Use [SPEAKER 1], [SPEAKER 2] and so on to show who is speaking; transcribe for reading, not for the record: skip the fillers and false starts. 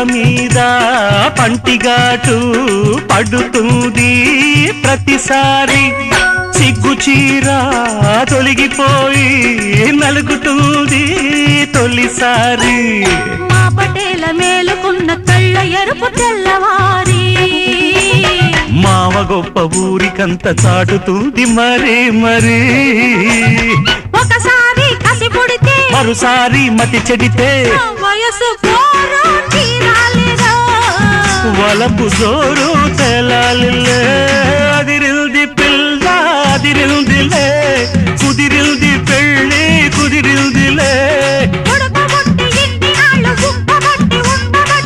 [SPEAKER 1] మీద పంటిగాటు పడుతుంది ప్రతిసారి సిగ్గు చీర తొలగిపోయి నలుగుతుంది తొలిసారి
[SPEAKER 2] మా పటేల మేలుకున్న కళ్ళ ఎరుపు తెల్లవారి
[SPEAKER 1] మావ గొప్ప ఊరికంత చాటుతుంది మరే మరీ
[SPEAKER 2] ఒకసారి కసి పుడితే
[SPEAKER 1] మరోసారి మతి చెడితే
[SPEAKER 2] వయసు పోరు తీరాలిరా
[SPEAKER 1] వలపు జోరు తెలాలిలే అదిరింది పిల్ల అదిరిందిలే